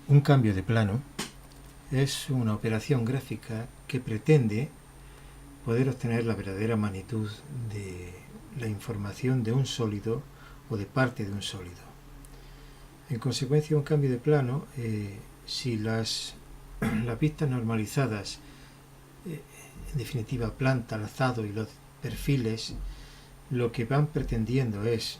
Un cambio de plano es una operación gráfica que pretende poder obtener la verdadera magnitud de la información de un sólido o de parte de un sólido. En consecuencia, un cambio de plano, si las vistas normalizadas, en definitiva planta, alzado y los perfiles, lo que van pretendiendo es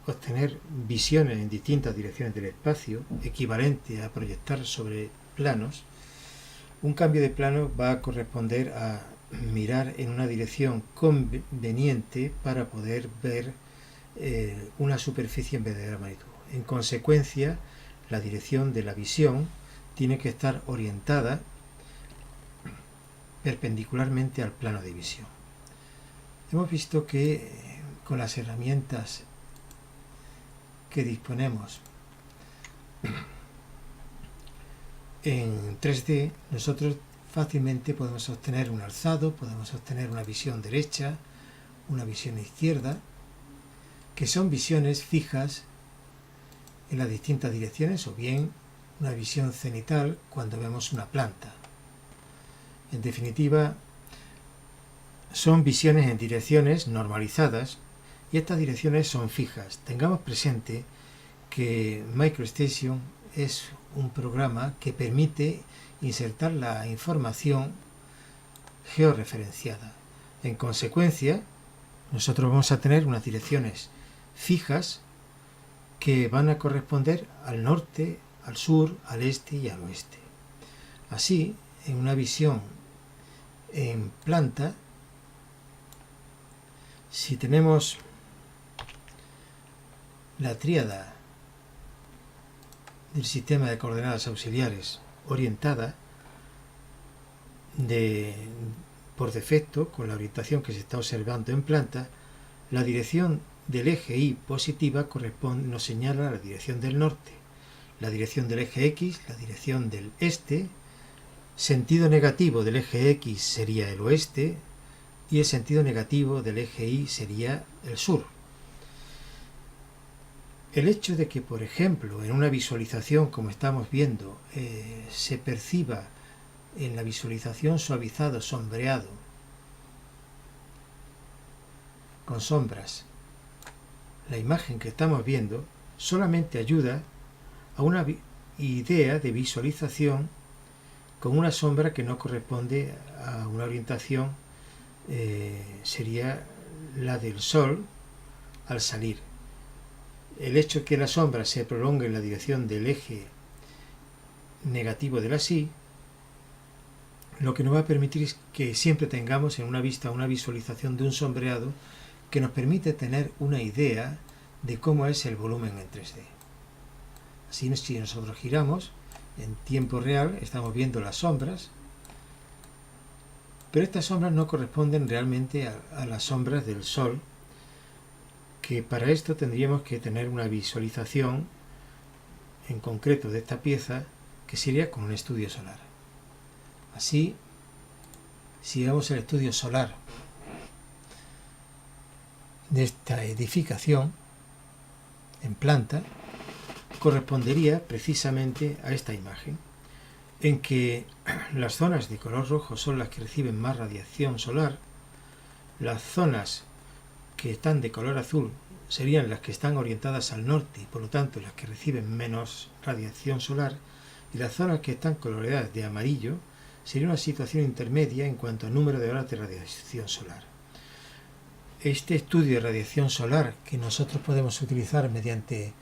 obtener visiones en distintas direcciones del espacio, equivalente a proyectar sobre planos, un cambio de plano va a corresponder a mirar en una dirección conveniente para poder ver una superficie en verdadera magnitud. En consecuencia, la dirección de la visión tiene que estar orientada perpendicularmente al plano de visión. Hemos visto que con las herramientas que disponemos en 3D, nosotros fácilmente podemos obtener un alzado, podemos obtener una visión derecha, una visión izquierda, que son visiones fijas en las distintas direcciones, o bien una visión cenital cuando vemos una planta. En definitiva, son visiones en direcciones normalizadas y estas direcciones son fijas. Tengamos presente que MicroStation es un programa que permite insertar la información georreferenciada. En consecuencia, nosotros vamos a tener unas direcciones fijas que van a corresponder al norte, al sur, al este y al oeste. Así, en una visión en planta, si tenemos la tríada del sistema de coordenadas auxiliares orientada por defecto con la orientación que se está observando en planta, la dirección del eje Y positiva nos señala la dirección del norte, la dirección del eje X, la dirección del este, sentido negativo del eje X sería el oeste y el sentido negativo del eje Y sería el sur. El hecho de que, por ejemplo, en una visualización, como estamos viendo, se perciba en la visualización suavizado, sombreado, con sombras, la imagen que estamos viendo, solamente ayuda a una idea de visualización con una sombra que no corresponde a una orientación, sería la del sol al salir. El hecho de que la sombra se prolongue en la dirección del eje negativo de la Y, lo que nos va a permitir es que siempre tengamos en una vista una visualización de un sombreado que nos permite tener una idea de cómo es el volumen en 3D. Así, si nosotros giramos en tiempo real, estamos viendo las sombras, pero estas sombras no corresponden realmente a las sombras del sol, que para esto tendríamos que tener una visualización en concreto de esta pieza que sería con un estudio solar. Así, si vemos el estudio solar de esta edificación en planta, correspondería precisamente a esta imagen, en que las zonas de color rojo son las que reciben más radiación solar, las zonas que están de color azul serían las que están orientadas al norte y por lo tanto las que reciben menos radiación solar, y las zonas que están coloreadas de amarillo sería una situación intermedia en cuanto al número de horas de radiación solar. Este estudio de radiación solar que nosotros podemos utilizar mediante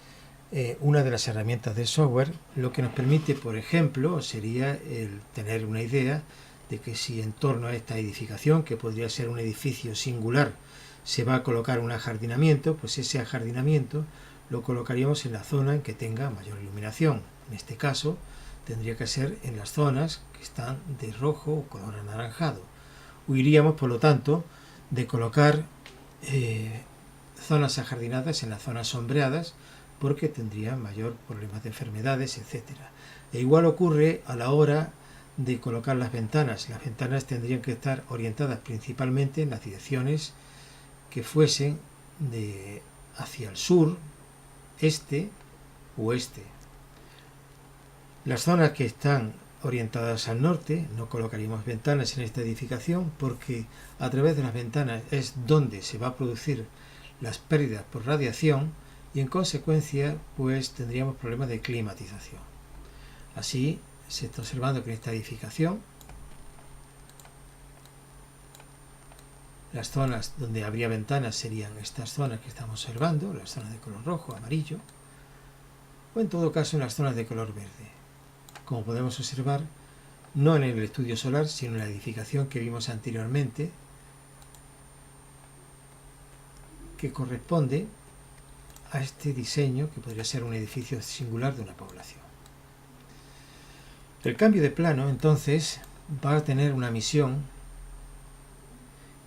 una de las herramientas del software, lo que nos permite, por ejemplo, sería el tener una idea de que si en torno a esta edificación, que podría ser un edificio singular, se va a colocar un ajardinamiento, pues ese ajardinamiento lo colocaríamos en la zona en que tenga mayor iluminación. En este caso, tendría que ser en las zonas que están de rojo o color anaranjado. Huiríamos, por lo tanto, de colocar zonas ajardinadas en las zonas sombreadas, porque tendrían mayor problemas de enfermedades, etc. E igual ocurre a la hora de colocar las ventanas. Las ventanas tendrían que estar orientadas principalmente en las direcciones que fuesen hacia el sur, este, oeste. Las zonas que están orientadas al norte, no colocaríamos ventanas en esta edificación porque a través de las ventanas es donde se va a producir las pérdidas por radiación y en consecuencia pues tendríamos problemas de climatización. Así se está observando que en esta edificación las zonas donde habría ventanas serían estas zonas que estamos observando, las zonas de color rojo, amarillo, o en todo caso en las zonas de color verde. Como podemos observar, no en el estudio solar, sino en la edificación que vimos anteriormente, que corresponde a este diseño que podría ser un edificio singular de una población. El cambio de plano, entonces, va a tener una misión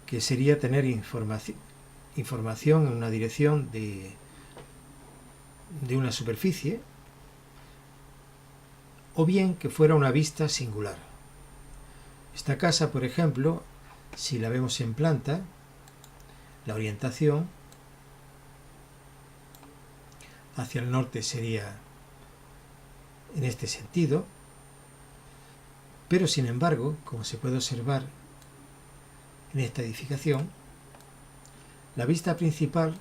que sería tener información en una dirección de una superficie, o bien que fuera una vista singular. Esta casa, por ejemplo, si la vemos en planta, la orientación hacia el norte sería en este sentido, pero sin embargo, como se puede observar en esta edificación, la vista principal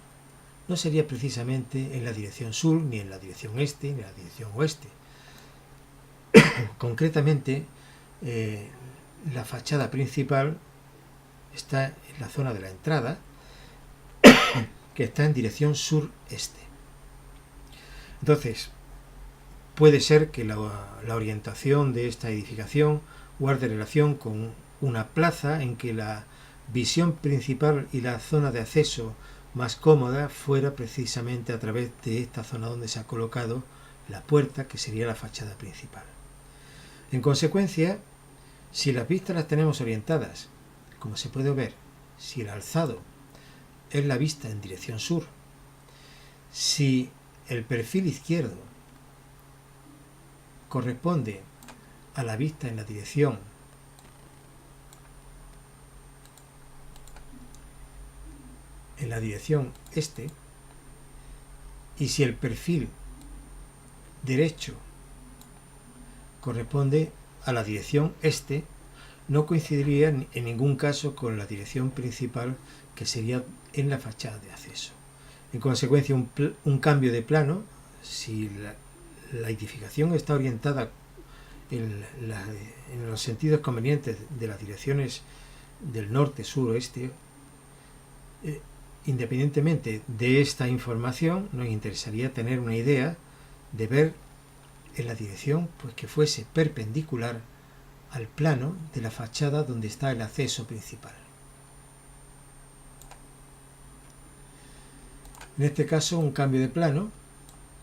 no sería precisamente en la dirección sur, ni en la dirección este, ni en la dirección oeste. Concretamente, la fachada principal está en la zona de la entrada, que está en dirección sur-este. Entonces, puede ser que la orientación de esta edificación guarde relación con una plaza en que la visión principal y la zona de acceso más cómoda fuera precisamente a través de esta zona donde se ha colocado la puerta, que sería la fachada principal. En consecuencia, si las vistas las tenemos orientadas, como se puede ver, si el alzado es la vista en dirección sur, si el perfil izquierdo corresponde a la vista en la dirección este, y si el perfil derecho corresponde a la dirección este, no coincidiría en ningún caso con la dirección principal, que sería en la fachada de acceso. En consecuencia, un cambio de plano, si la edificación está orientada en los sentidos convenientes de las direcciones del norte, sur, oeste, independientemente de esta información, nos interesaría tener una idea de ver en la dirección pues que fuese perpendicular al plano de la fachada donde está el acceso principal. En este caso, un cambio de plano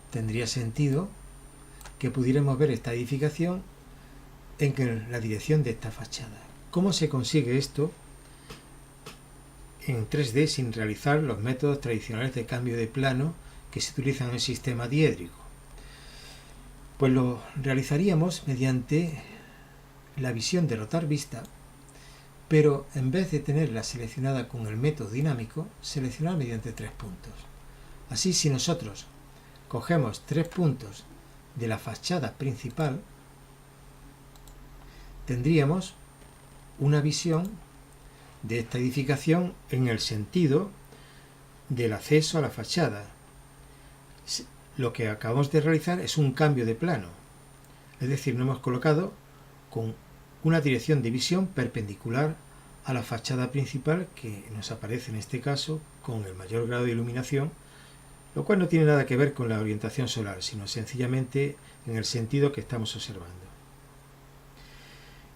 tendría sentido que pudiéramos ver esta edificación en la dirección de esta fachada. ¿Cómo se consigue esto en 3D sin realizar los métodos tradicionales de cambio de plano que se utilizan en el sistema diédrico? Pues lo realizaríamos mediante la visión de rotar vista, pero en vez de tenerla seleccionada con el método dinámico, seleccionar mediante 3 puntos. Así, si nosotros cogemos 3 puntos de la fachada principal, tendríamos una visión de esta edificación en el sentido del acceso a la fachada. Lo que acabamos de realizar es un cambio de plano, es decir, nos hemos colocado con una dirección de visión perpendicular a la fachada principal, que nos aparece en este caso con el mayor grado de iluminación, lo cual no tiene nada que ver con la orientación solar, sino sencillamente en el sentido que estamos observando.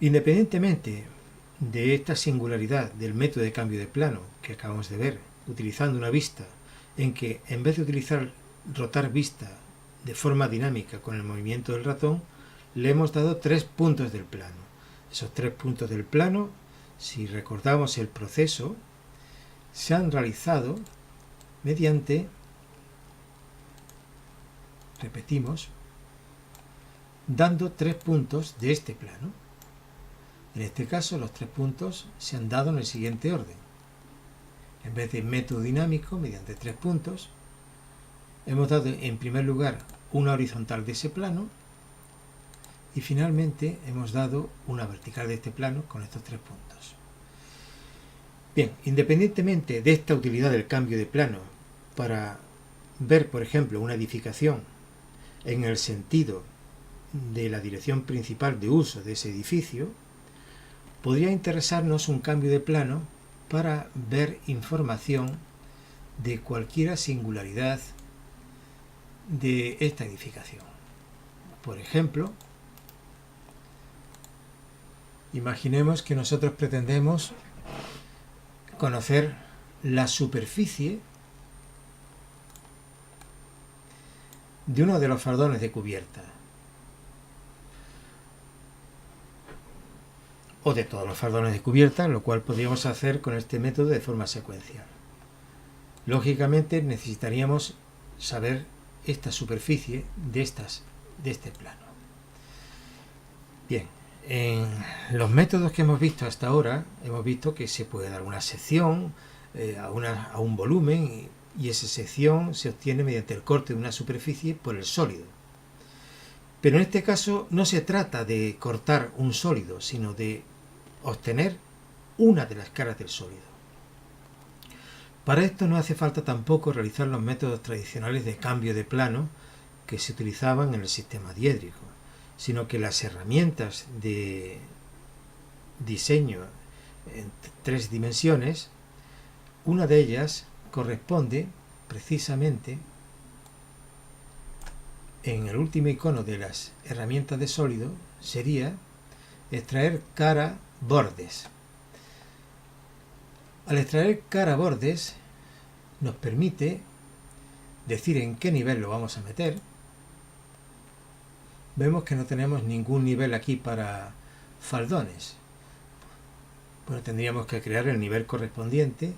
Independientemente de esta singularidad del método de cambio de plano que acabamos de ver, utilizando una vista en que en vez de utilizar rotar vista de forma dinámica con el movimiento del ratón, le hemos dado 3 puntos del plano. Esos 3 puntos del plano, si recordamos el proceso, se han realizado mediante, repetimos, dando 3 puntos de este plano. En este caso, los 3 puntos se han dado en el siguiente orden. En vez de método dinámico, mediante 3 puntos, hemos dado en primer lugar una horizontal de ese plano, Y finalmente hemos dado una vertical de este plano con estos 3 puntos. Bien, independientemente de esta utilidad del cambio de plano para ver, por ejemplo, una edificación en el sentido de la dirección principal de uso de ese edificio, podría interesarnos un cambio de plano para ver información de cualquier singularidad de esta edificación. Por ejemplo, imaginemos que nosotros pretendemos conocer la superficie de uno de los faldones de cubierta, o de todos los faldones de cubierta, lo cual podríamos hacer con este método de forma secuencial. Lógicamente necesitaríamos saber esta superficie de este plano. Bien, en los métodos que hemos visto hasta ahora, hemos visto que se puede dar una sección a un volumen y esa sección se obtiene mediante el corte de una superficie por el sólido. Pero en este caso no se trata de cortar un sólido, sino de obtener una de las caras del sólido. Para esto no hace falta tampoco realizar los métodos tradicionales de cambio de plano que se utilizaban en el sistema diédrico, sino que las herramientas de diseño en 3 dimensiones, una de ellas corresponde precisamente en el último icono de las herramientas de sólido, sería extraer cara bordes. Al extraer cara bordes nos permite decir en qué nivel lo vamos a meter. Vemos que no tenemos ningún nivel aquí para faldones. Bueno, tendríamos que crear el nivel correspondiente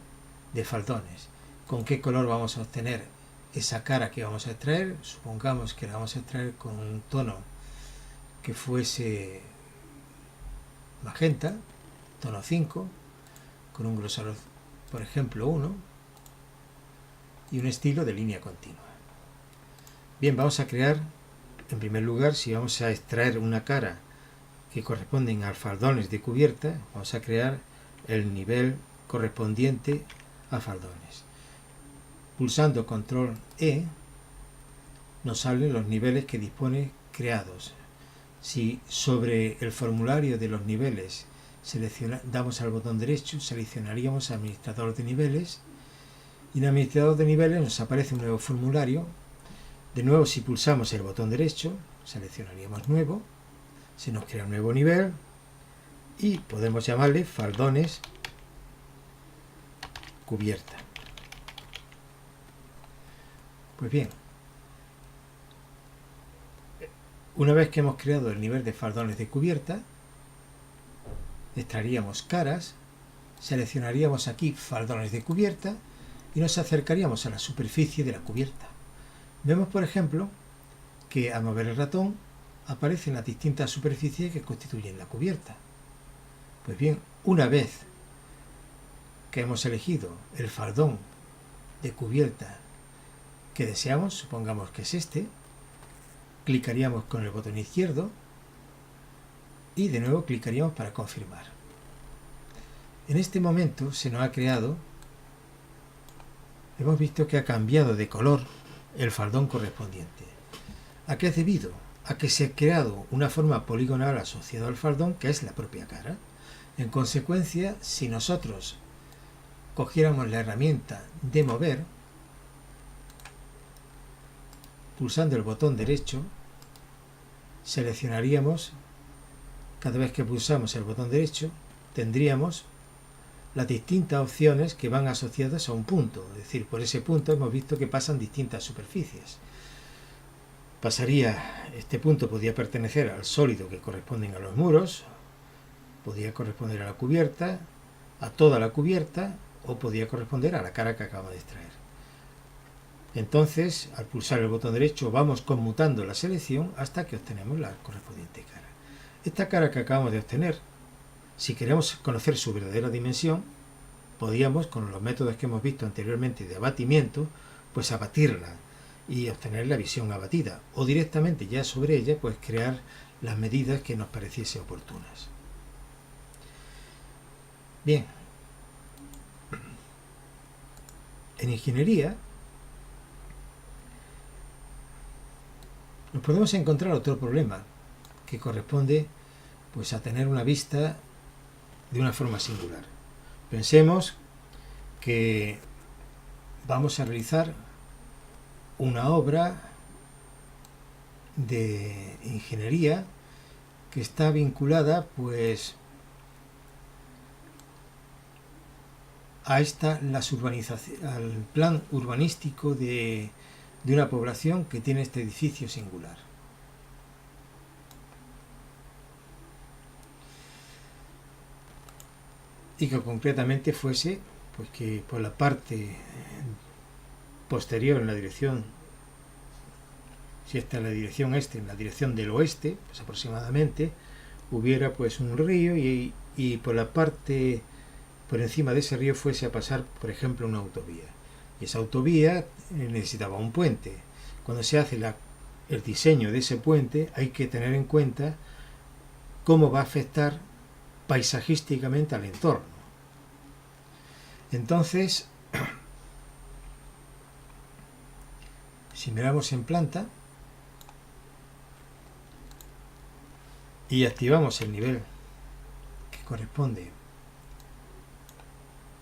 de faldones. ¿Con qué color vamos a obtener esa cara que vamos a extraer? Supongamos que la vamos a extraer con un tono que fuese magenta, tono 5, con un grosor, por ejemplo, 1, y un estilo de línea continua. Bien, vamos a crear, en primer lugar, si vamos a extraer una cara que corresponden a faldones de cubierta, vamos a crear el nivel correspondiente a faldones. Pulsando control E nos salen los niveles que dispone creados. Si sobre el formulario de los niveles damos al botón derecho, seleccionaríamos administrador de niveles y en administrador de niveles nos aparece un nuevo formulario. De nuevo, si pulsamos el botón derecho, seleccionaríamos nuevo, se nos crea un nuevo nivel y podemos llamarle faldones cubierta. Pues bien, una vez que hemos creado el nivel de faldones de cubierta, extraeríamos caras, seleccionaríamos aquí faldones de cubierta y nos acercaríamos a la superficie de la cubierta. Vemos, por ejemplo, que al mover el ratón aparecen las distintas superficies que constituyen la cubierta. Pues bien, una vez que hemos elegido el faldón de cubierta que deseamos, supongamos que es este, clicaríamos con el botón izquierdo y de nuevo clicaríamos para confirmar. En este momento se nos ha creado, hemos visto que ha cambiado de color el faldón correspondiente. ¿A qué es debido? A que se ha creado una forma poligonal asociada al faldón, que es la propia cara. En consecuencia, si nosotros cogiéramos la herramienta de mover, pulsando el botón derecho, seleccionaríamos, cada vez que pulsamos el botón derecho, tendríamos las distintas opciones que van asociadas a un punto. Es decir, por ese punto hemos visto que pasan distintas superficies. Este punto podría pertenecer al sólido que corresponden a los muros, podría corresponder a la cubierta, a toda la cubierta, o podría corresponder a la cara que acabamos de extraer. Entonces, al pulsar el botón derecho, vamos conmutando la selección hasta que obtenemos la correspondiente cara. Esta cara que acabamos de obtener, si queremos conocer su verdadera dimensión, podríamos, con los métodos que hemos visto anteriormente de abatimiento, pues abatirla y obtener la visión abatida, o directamente ya sobre ella, pues crear las medidas que nos pareciese oportunas. Bien, en ingeniería nos podemos encontrar otro problema que corresponde pues a tener una vista de una forma singular. Pensemos que vamos a realizar una obra de ingeniería que está vinculada pues a al plan urbanístico de una población que tiene este edificio singular. Y que concretamente fuese pues que por la parte posterior, en la dirección, si esta es la dirección este, en la dirección del oeste, pues aproximadamente, hubiera pues un río y por la parte, por encima de ese río fuese a pasar, por ejemplo, una autovía. Y esa autovía necesitaba un puente. Cuando se hace el diseño de ese puente, hay que tener en cuenta cómo va a afectar paisajísticamente al entorno. Entonces, si miramos en planta y activamos el nivel que corresponde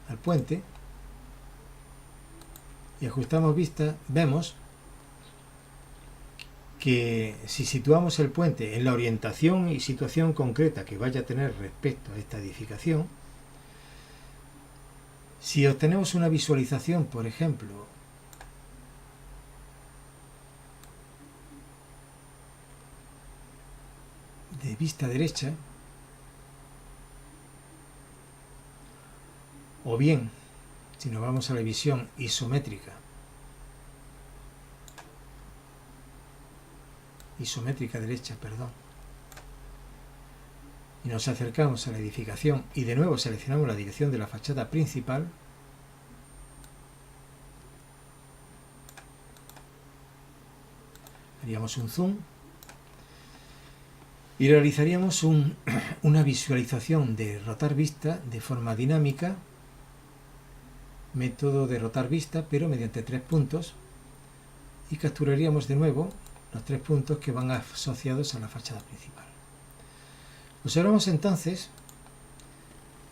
al puente y ajustamos vista, vemos que si situamos el puente en la orientación y situación concreta que vaya a tener respecto a esta edificación, si obtenemos una visualización, por ejemplo, de vista derecha, o bien, si nos vamos a la visión isométrica derecha, y nos acercamos a la edificación y de nuevo seleccionamos la dirección de la fachada principal, haríamos un zoom y realizaríamos una visualización de rotar vista de forma dinámica, método de rotar vista, pero mediante 3 puntos, y capturaríamos de nuevo los 3 puntos que van asociados a la fachada principal. Observamos entonces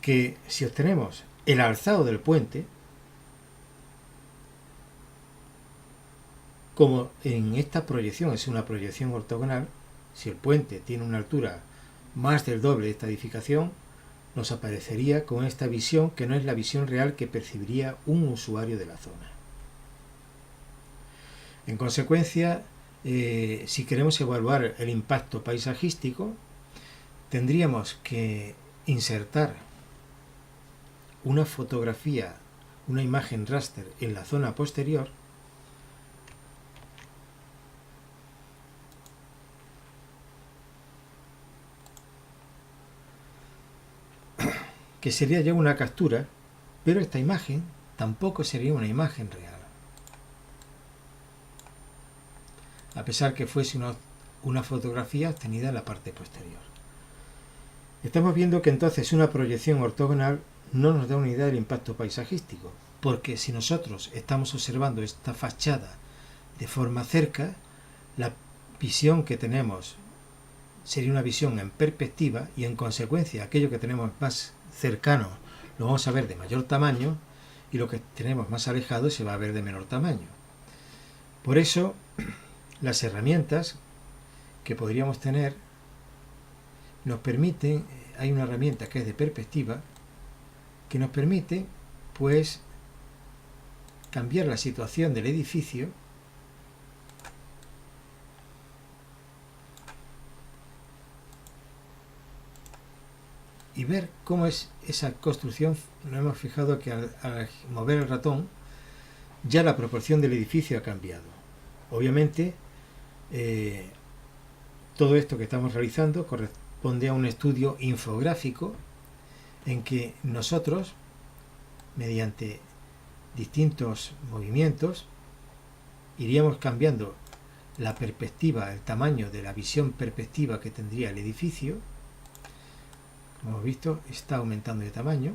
que si obtenemos el alzado del puente, como en esta proyección es una proyección ortogonal, si el puente tiene una altura más del doble de esta edificación, nos aparecería con esta visión que no es la visión real que percibiría un usuario de la zona. En consecuencia, si queremos evaluar el impacto paisajístico, tendríamos que insertar una fotografía, una imagen raster en la zona posterior, que sería ya una captura, pero esta imagen tampoco sería una imagen real. A pesar que fuese una fotografía obtenida en la parte posterior. Estamos viendo que entonces una proyección ortogonal no nos da una idea del impacto paisajístico, porque si nosotros estamos observando esta fachada de forma cerca, la visión que tenemos sería una visión en perspectiva y en consecuencia aquello que tenemos más cercano lo vamos a ver de mayor tamaño y lo que tenemos más alejado se va a ver de menor tamaño. Por eso, las herramientas que podríamos tener nos permiten, hay una herramienta que es de perspectiva, que nos permite pues cambiar la situación del edificio y ver cómo es esa construcción. Nos hemos fijado que al mover el ratón ya la proporción del edificio ha cambiado. Obviamente todo esto que estamos realizando corresponde a un estudio infográfico en que nosotros, mediante distintos movimientos, iríamos cambiando la perspectiva, el tamaño de la visión perspectiva que tendría el edificio. Como hemos visto, está aumentando de tamaño.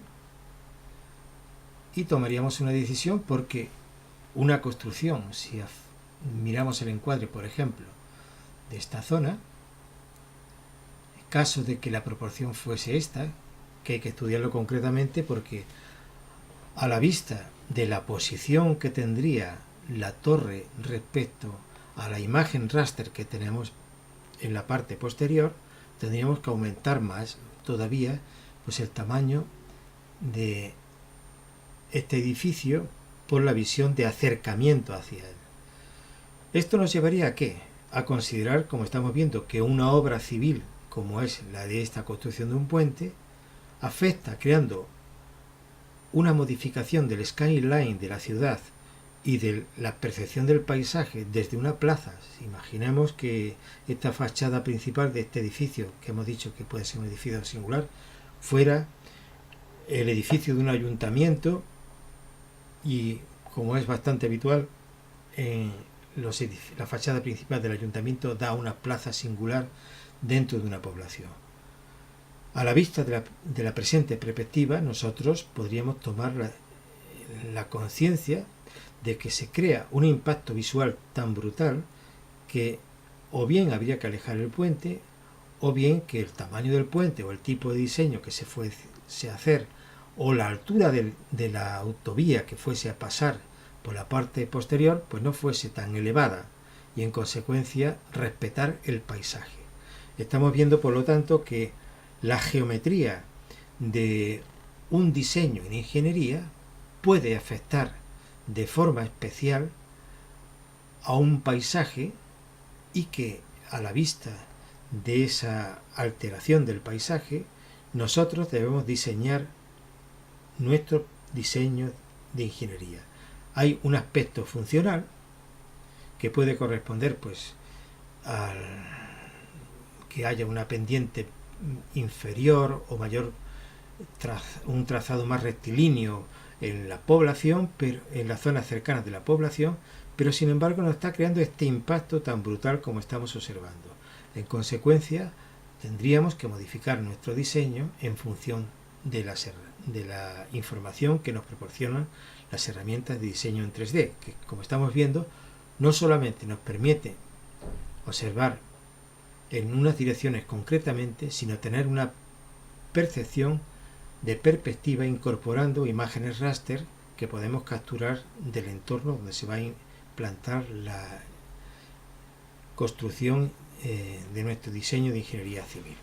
Y tomaríamos una decisión porque una construcción, si miramos el encuadre, por ejemplo, de esta zona, en caso de que la proporción fuese esta, que hay que estudiarlo concretamente porque a la vista de la posición que tendría la torre respecto a la imagen raster que tenemos en la parte posterior, tendríamos que aumentar más todavía pues el tamaño de este edificio por la visión de acercamiento hacia él. Esto nos llevaría a ¿qué? A considerar, como estamos viendo, que una obra civil como es la de esta construcción de un puente afecta creando una modificación del skyline de la ciudad y de la percepción del paisaje desde una plaza. Imaginemos que esta fachada principal de este edificio, que hemos dicho que puede ser un edificio singular, fuera el edificio de un ayuntamiento y, como es bastante habitual, la fachada principal del ayuntamiento da una plaza singular dentro de una población. A la vista de la presente perspectiva, nosotros podríamos tomar la conciencia de que se crea un impacto visual tan brutal que o bien habría que alejar el puente, o bien que el tamaño del puente o el tipo de diseño que se fuese a hacer, o la altura de la autovía que fuese a pasar por la parte posterior, pues no fuese tan elevada y en consecuencia respetar el paisaje. Estamos viendo, por lo tanto, que la geometría de un diseño en ingeniería puede afectar de forma especial a un paisaje y que a la vista de esa alteración del paisaje nosotros debemos diseñar nuestro diseño de ingeniería. Hay un aspecto funcional que puede corresponder pues al que haya una pendiente inferior o mayor, un trazado más rectilíneo en la población, pero en las zonas cercanas de la población, pero sin embargo nos está creando este impacto tan brutal como estamos observando. En consecuencia, tendríamos que modificar nuestro diseño en función de la información que nos proporcionan las herramientas de diseño en 3D, que, como estamos viendo, no solamente nos permite observar en unas direcciones concretamente, sino tener una percepción de perspectiva incorporando imágenes raster que podemos capturar del entorno donde se va a implantar la construcción de nuestro diseño de ingeniería civil.